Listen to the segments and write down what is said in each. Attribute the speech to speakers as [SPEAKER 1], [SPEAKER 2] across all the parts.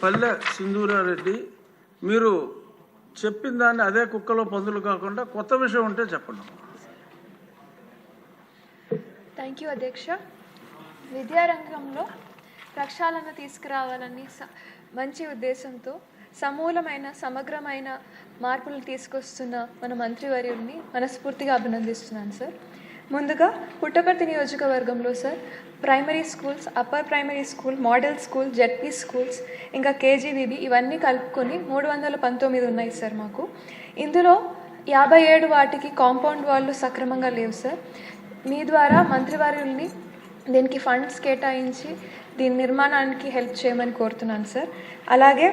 [SPEAKER 1] పల్లె సింధూరారెడ్డి, మీరు చెప్పిన దాన్ని అదే కుక్కలో పందులు కాకుండా కొత్త విషయం ఉంటే చెప్పండి.
[SPEAKER 2] థ్యాంక్ యూ అధ్యక్ష. విద్యారంగంలో ప్రక్షాళన తీసుకురావాలని మంచి ఉద్దేశంతో సమూలమైన సమగ్రమైన మార్పులు తీసుకొస్తున్న మన మంత్రివర్యుల్ని మనస్ఫూర్తిగా అభినందిస్తున్నాను సార్. ముందుగా పుట్టపర్తి నియోజకవర్గంలో sir primary schools, upper primary school, model school, ZP schools, ఇంకా కేజీబీబీ ఇవన్నీ కలుపుకొని 319 ఉన్నాయి సార్ మాకు. ఇందులో 57 వాటికి కాంపౌండ్ వాళ్ళు సక్రమంగా లేవు సార్. మీ ద్వారా మంత్రివర్యుల్ని దీనికి ఫండ్స్ కేటాయించి దీని నిర్మాణానికి హెల్ప్ చేయమని కోరుతున్నాను సార్. అలాగే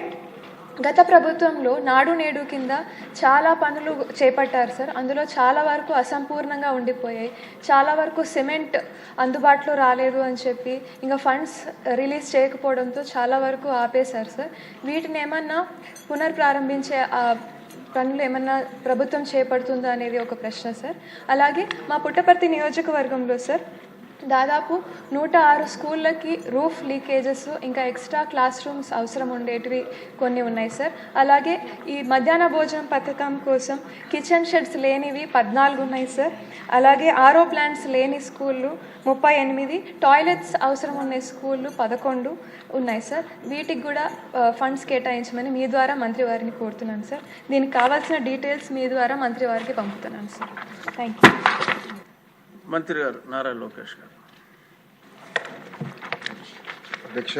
[SPEAKER 2] గత ప్రభుత్వంలో నాడు నేడు కింద చాలా పనులు చేపట్టారు సార్. అందులో చాలా వరకు అసంపూర్ణంగా ఉండిపోయాయి. చాలా వరకు సిమెంట్ అందుబాటులో రాలేదు అని చెప్పి ఇంకా ఫండ్స్ రిలీజ్ చేయకపోవడంతో చాలా వరకు ఆపేశారు సార్. వీటిని ఏమన్నా పునర్ప్రారంభించే పనులు ఏమన్నా ప్రభుత్వం చేపడుతుందా అనేది ఒక ప్రశ్న సార్. అలాగే మా పుట్టపర్తి నియోజకవర్గంలో సార్ దాదాపు 106 స్కూళ్ళకి రూఫ్ లీకేజెస్ ఇంకా ఎక్స్ట్రా క్లాస్ రూమ్స్ అవసరం ఉండేటివి కొన్ని ఉన్నాయి సార్. అలాగే ఈ మధ్యాహ్న భోజనం పథకం కోసం కిచెన్ షెడ్స్ లేనివి 14 ఉన్నాయి సార్. అలాగే ఆర్ఓ ప్లాంట్స్ లేని స్కూళ్ళు 38, టాయిలెట్స్ అవసరం ఉన్న స్కూళ్ళు 11 ఉన్నాయి సార్. వీటికి కూడా ఫండ్స్ కేటాయించమని మీ ద్వారా మంత్రివారిని కోరుతున్నాను సార్. దీనికి కావాల్సిన డీటెయిల్స్ మీ ద్వారా మంత్రివారికి పంపుతున్నాను సార్. Thank you.
[SPEAKER 1] మంత్రి గారు నారా లోకేష్ గారు.
[SPEAKER 3] అధ్యక్ష,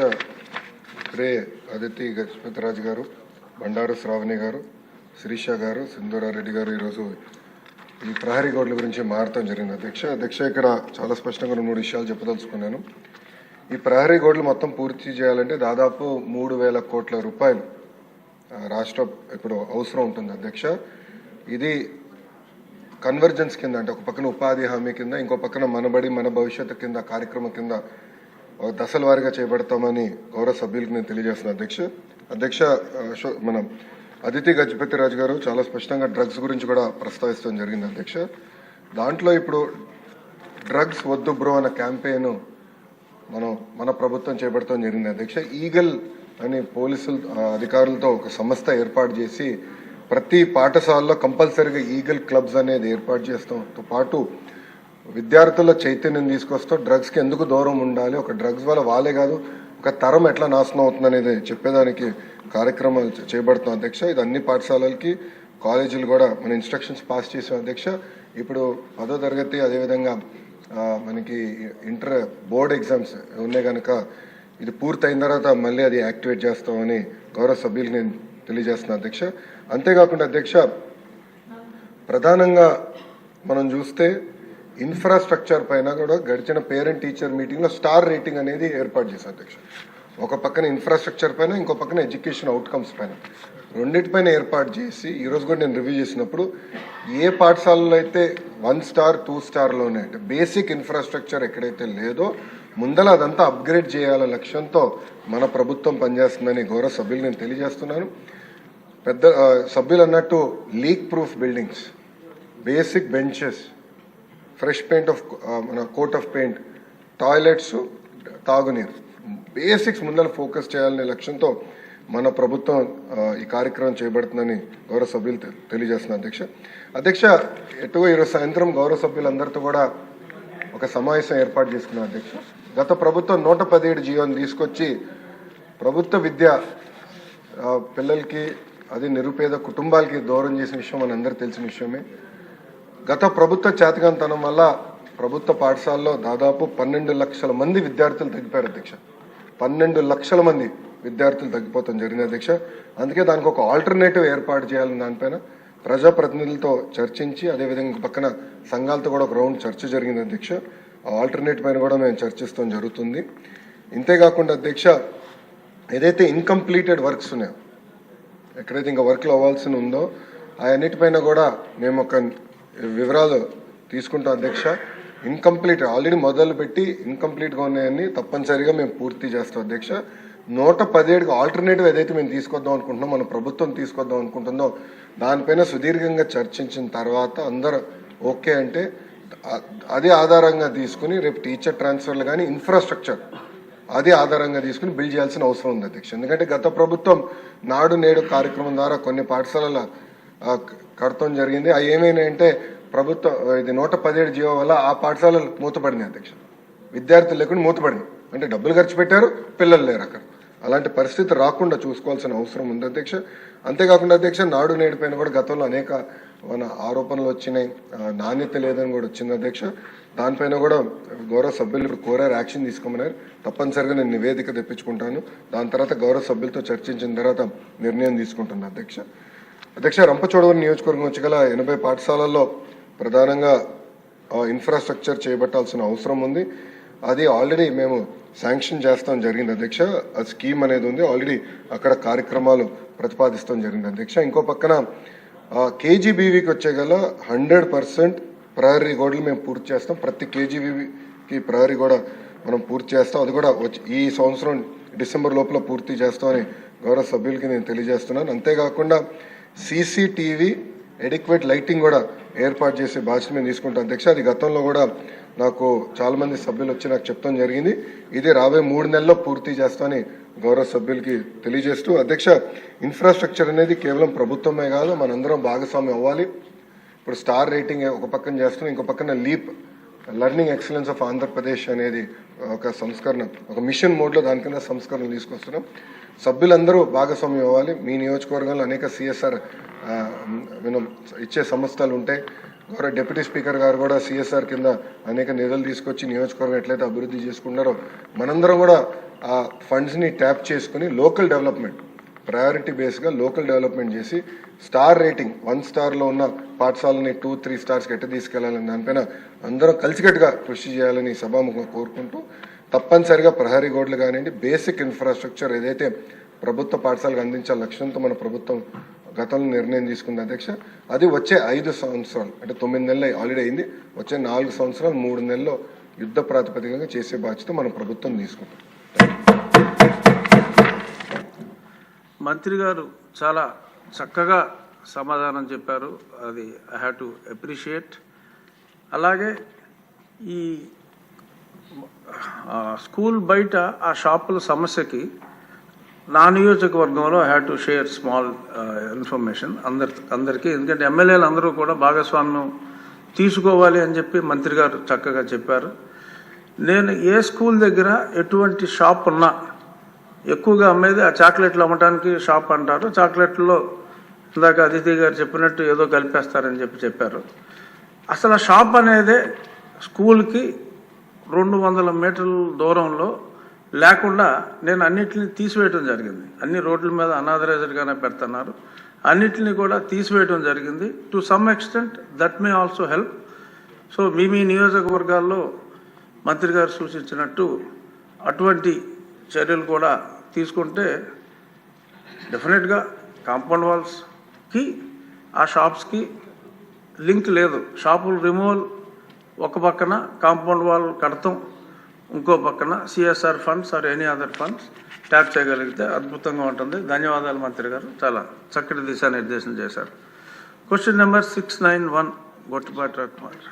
[SPEAKER 3] ఇప్పుడే అదితి గజపతిరాజు గారు, బండారు శ్రావణి గారు, శిరీష గారు, సింధూరారెడ్డి గారు ఈరోజు ఈ ప్రహరీ గోడల గురించి మారటం జరిగింది. అధ్యక్ష ఇక్కడ చాలా స్పష్టంగా 3 విషయాలు చెప్పదలుచుకున్నాను. ఈ ప్రహరీ గోడలు మొత్తం పూర్తి చేయాలంటే దాదాపు 3,000 కోట్ల రూపాయలు రాష్ట్ర ఇప్పుడు అవసరం ఉంటుంది. అధ్యక్ష, ఇది కన్వర్జెన్స్ కింద, అంటే ఒక పక్కన ఉపాధి హామీ కింద, ఇంకో పక్కన మనబడి మన భవిష్యత్తు కింద కార్యక్రమం కింద దశల వారీగా చేపడతామని గౌరవ సభ్యులకు నేను తెలియజేస్తున్నాను. అధ్యక్ష మన అదితి గజపతిరాజు గారు చాలా స్పష్టంగా డ్రగ్స్ గురించి కూడా ప్రస్తావించడం జరిగింది. అధ్యక్ష, దాంట్లో ఇప్పుడు డ్రగ్స్ వద్దు బ్రో అన్న క్యాంపెయిన్ మన ప్రభుత్వం చేపడతాం జరిగింది. అధ్యక్ష, ఈగల్ అని పోలీసులు అధికారులతో ఒక సంస్థ ఏర్పాటు చేసి ప్రతి పాఠశాలలో కంపల్సరీగా ఈగల్ క్లబ్స్ అనేది ఏర్పాటు చేస్తాంతో పాటు విద్యార్థుల చైతన్యం తీసుకొస్తూ డ్రగ్స్కి ఎందుకు దూరం ఉండాలి, ఒక డ్రగ్స్ వల్ల వాళ్ళే కాదు ఒక తరం ఎట్లా నాశనం అవుతుంది అనేది చెప్పేదానికి కార్యక్రమాలు చేపడుతున్నాం. అధ్యక్ష, ఇది అన్ని పాఠశాలలకి కాలేజీలు కూడా మన ఇన్స్ట్రక్షన్స్ పాస్ చేసాం. అధ్యక్ష, ఇప్పుడు 10వ తరగతి అదేవిధంగా మనకి ఇంటర్ బోర్డ్ ఎగ్జామ్స్ ఉన్నాయి కనుక ఇది పూర్తయిన తర్వాత మళ్ళీ అది యాక్టివేట్ చేస్తామని గౌరవ సభ్యులు నేను తెలియజేస్తున్నాను. అధ్యక్ష, అంతేకాకుండా అధ్యక్ష ప్రధానంగా మనం చూస్తే ఇన్ఫ్రాస్ట్రక్చర్ పైన కూడా గడిచిన పేరెంట్ టీచర్ మీటింగ్లో స్టార్ రేటింగ్ అనేది ఏర్పాటు చేశారు. అధ్యక్ష, ఒక పక్కన ఇన్ఫ్రాస్ట్రక్చర్ పైన, ఇంకో పక్కన ఎడ్యుకేషన్ అవుట్కమ్స్ పైన రెండింటిపైన ఏర్పాటు చేసి ఈరోజు కూడా నేను రివ్యూ చేసినప్పుడు ఏ పాఠశాలలో అయితే 1 స్టార్ 2 స్టార్లోనే అంటే బేసిక్ ఇన్ఫ్రాస్ట్రక్చర్ ఎక్కడైతే లేదో ముందల అదంతా అప్గ్రేడ్ చేయాల లక్ష్యంతో మన ప్రభుత్వం పనిచేస్తుందని గౌరవ సభ్యులు నేను తెలియజేస్తున్నాను. పెద్ద సభ్యులు అన్నట్టు leak proof buildings, basic benches, fresh paint of మన కోట్ ఆఫ్ పెయింట్, టాయిలెట్స్, తాగునీరు, బేసిక్స్ ముందర ఫోకస్ చేయాలనే లక్ష్యంతో మన ప్రభుత్వం ఈ కార్యక్రమం చేయబడుతుందని గౌరవ సభ్యులు తెలియజేస్తున్నారు. అధ్యక్ష ఎటువో ఈరోజు సాయంత్రం గౌరవ సభ్యులందరితో కూడా ఒక సమావేశం ఏర్పాటు చేసుకున్నారు. అధ్యక్ష, గత ప్రభుత్వం 117 జీవోని తీసుకొచ్చి ప్రభుత్వ విద్య పిల్లలకి, అది నిరుపేద కుటుంబాలకి దూరం చేసిన విషయం మన అందరూ తెలిసిన విషయమే. గత ప్రభుత్వ చేతకాంతనం వల్ల ప్రభుత్వ పాఠశాలలో దాదాపు 12 లక్షల మంది విద్యార్థులు తగ్గిపోయారు. అధ్యక్ష, 12 లక్షల మంది విద్యార్థులు తగ్గిపోతాం జరిగింది. అధ్యక్ష, అందుకే దానికి ఒక ఆల్టర్నేటివ్ ఏర్పాటు చేయాలని దానిపైన ప్రజాప్రతినిధులతో చర్చించి అదేవిధంగా పక్కన సంఘాలతో కూడా ఒక రౌండ్ చర్చ జరిగింది. అధ్యక్ష, ఆ ఆల్టర్నేటివ్ పైన కూడా మేము చర్చిస్తాం జరుగుతుంది. ఇంతేకాకుండా అధ్యక్ష, ఏదైతే ఇన్కంప్లీటెడ్ వర్క్స్ ఉన్నాయో, ఎక్కడైతే ఇంకా వర్క్లు అవ్వాల్సి ఉందో అవన్నిటిపైన కూడా మేము ఒక వివరాలు తీసుకుంటాం. అధ్యక్ష, ఇన్కంప్లీట్ ఆల్రెడీ మొదలుపెట్టి ఇన్కంప్లీట్గా ఉన్నాయని తప్పనిసరిగా మేము పూర్తి చేస్తాం. అధ్యక్ష, 117కి ఆల్టర్నేటివ్ ఏదైతే మేము తీసుకొద్దాం అనుకుంటున్నాం, మన ప్రభుత్వం తీసుకొద్దాం అనుకుంటుందో దానిపైన సుదీర్ఘంగా చర్చించిన తర్వాత అందరూ ఓకే అంటే అదే ఆధారంగా తీసుకుని రేపు టీచర్ ట్రాన్స్ఫర్లు కానీ ఇన్ఫ్రాస్ట్రక్చర్ అది ఆధారంగా తీసుకుని బిల్డ్ చేయాల్సిన అవసరం ఉంది అధ్యక్ష. ఎందుకంటే గత ప్రభుత్వం నాడు నేడు కార్యక్రమం ద్వారా కొన్ని పాఠశాలల కడతం జరిగింది. అవి ఏమైనాయంటే ప్రభుత్వం ఇది 117 జీవో వల్ల ఆ పాఠశాలలు మూతపడింది అధ్యక్ష. విద్యార్థులు లేకుండా మూతపడింది. అంటే డబ్బులు ఖర్చు పెట్టారు, పిల్లలు లేరు అక్కడ. అలాంటి పరిస్థితి రాకుండా చూసుకోవాల్సిన అవసరం ఉంది అధ్యక్ష. అంతేకాకుండా అధ్యక్ష, నాడు నేడు పైన కూడా గతంలో అనేక మన ఆరోపణలు వచ్చినాయి, నాణ్యత లేదని కూడా వచ్చింది అధ్యక్ష. దానిపైన కూడా గౌరవ సభ్యులు ఇప్పుడు కోరారు, యాక్షన్ తీసుకోమన్నారు. తప్పనిసరిగా నేను నివేదిక తెప్పించుకుంటాను. దాని తర్వాత గౌరవ సభ్యులతో చర్చించిన తర్వాత నిర్ణయం తీసుకుంటాను అధ్యక్ష. అధ్యక్ష, రంపచోడవరం నియోజకవర్గం వచ్చి గల 80 పాఠశాలల్లో ప్రధానంగా ఇన్ఫ్రాస్ట్రక్చర్ చేపట్టాల్సిన అవసరం ఉంది. అది ఆల్రెడీ మేము శాంక్షన్ చేస్తాం జరిగింది అధ్యక్ష. ఆ స్కీమ్ అనేది ఉంది, ఆల్రెడీ అక్కడ కార్యక్రమాలు ప్రతిపాదిస్తాం జరిగింది అధ్యక్ష. ఇంకో పక్కన కేజీబీవీకి వచ్చే గల 100% ప్రహరీ గోడలు మేము పూర్తి చేస్తాం. ప్రతి కేజీబీవీకి ప్రహరీ గోడ మనం పూర్తి చేస్తాం. అది కూడా ఈ సంవత్సరం డిసెంబర్ లోపల పూర్తి చేస్తామని గౌరవ సభ్యులకి నేను తెలియజేస్తున్నాను. అంతేకాకుండా సీసీటీవీ ఎడిక్వేట్ లైటింగ్ కూడా ఏర్పాటు చేసే బాధ్యత మేము తీసుకుంటాం అధ్యక్ష. అది గతంలో కూడా నాకు చాలా మంది సభ్యులు వచ్చి నాకు చెప్తాం జరిగింది. ఇది రాబోయే 3 నెలల్లో పూర్తి చేస్తామని గౌరవ సభ్యులకి తెలియజేస్తూ అధ్యక్ష, ఇన్ఫ్రాస్ట్రక్చర్ అనేది కేవలం ప్రభుత్వమే కాదు, మనందరం భాగస్వామ్యం అవ్వాలి. ఇప్పుడు స్టార్ రేటింగ్ ఒక పక్కన చేస్తున్నాం, ఇంకో పక్కన leap learning excellence of Andhra Pradesh అనేది ఒక సంస్కరణ, ఒక మిషన్ మోడ్లో దాని కింద సంస్కరణ తీసుకొస్తున్నాం. సభ్యులందరూ భాగస్వామ్యం అవ్వాలి. మీ నియోజకవర్గంలో అనేక సిఎస్ఆర్ ఇచ్చే సంస్థలు ఉంటాయి. గౌరవ డిప్యూటీ స్పీకర్ గారు కూడా సిఎస్ఆర్ కింద అనేక నిధులు తీసుకొచ్చి నియోజకవర్గం ఎట్లయితే అభివృద్ధి చేసుకున్నారో మనందరం కూడా ఆ ఫండ్స్ని ట్యాప్ చేసుకుని లోకల్ డెవలప్మెంట్ ప్రయారిటీ బేస్గా లోకల్ డెవలప్మెంట్ చేసి స్టార్ రేటింగ్ 1 స్టార్లో ఉన్న పాఠశాలని 2-3 స్టార్స్కి ఎట్ట తీసుకెళ్లాలని దానిపైన అందరం కలిసికట్టుగా కృషి చేయాలని సభాముఖంగా కోరుకుంటూ, తప్పనిసరిగా ప్రహరీ గోడలు కానివ్వండి, బేసిక్ ఇన్ఫ్రాస్ట్రక్చర్ ఏదైతే ప్రభుత్వ పాఠశాలకు అందించాల లక్ష్యంతో మన ప్రభుత్వం గతంలో నిర్ణయం తీసుకుంది అధ్యక్ష. అది వచ్చే 5 సంవత్సరాలు అంటే 9 నెలలు ఆల్రెడీ అయింది. వచ్చే 4 సంవత్సరాలు 3 నెలల్లో యుద్ధ ప్రాతిపదికగా చేసే బాధ్యత మన ప్రభుత్వం తీసుకుంటాం.
[SPEAKER 1] మంత్రి గారు చాలా చక్కగా సమాధానం చెప్పారు. అది ఐ హ్యావ్ టు అప్రిషియేట్. అలాగే ఈ స్కూల్ బయట ఆ షాపుల సమస్యకి నా నియోజకవర్గంలో I have to share small information అందరికీ. ఎందుకంటే ఎమ్మెల్యేలు అందరూ కూడా భాగస్వామ్యం తీసుకోవాలి అని చెప్పి మంత్రి గారు చక్కగా చెప్పారు. నేను ఏ స్కూల్ దగ్గర ఎటువంటి షాప్ ఉన్నా ఎక్కువగా అమ్మేది ఆ చాక్లెట్లు అమ్మటానికి షాప్ అంటారు. చాక్లెట్లో ఇందాక అదితి గారు చెప్పినట్టు ఏదో కలిపేస్తారని చెప్పారు. అసలు ఆ షాప్ అనేదే స్కూల్కి 200 మీటర్ల దూరంలో లేకుండా నేను అన్నిటిని తీసివేయటం జరిగింది. అన్ని రోడ్ల మీద అనాథరైజ్డ్గానే పెడుతున్నారు. అన్నిటిని కూడా తీసివేయటం జరిగింది. To some extent that may also help. So మీ నియోజకవర్గాల్లో మంత్రి గారు సూచించినట్టు అటువంటి చర్యలు కూడా తీసుకుంటే డెఫినెట్గా కాంపౌండ్ వాల్స్కి ఆ షాప్స్కి లింక్ లేదు. షాపులు రిమూవల్ ఒక పక్కన, కాంపౌండ్ వాల్ కడతాం ఇంకో పక్కన, CSR funds or any other funds tap చేయగలిగితే అద్భుతంగా ఉంటుంది. ధన్యవాదాలు మంత్రి గారు, చాలా చక్కటి దిశానిర్దేశం చేశారు. Question number 691 Gottipati Ravikumar.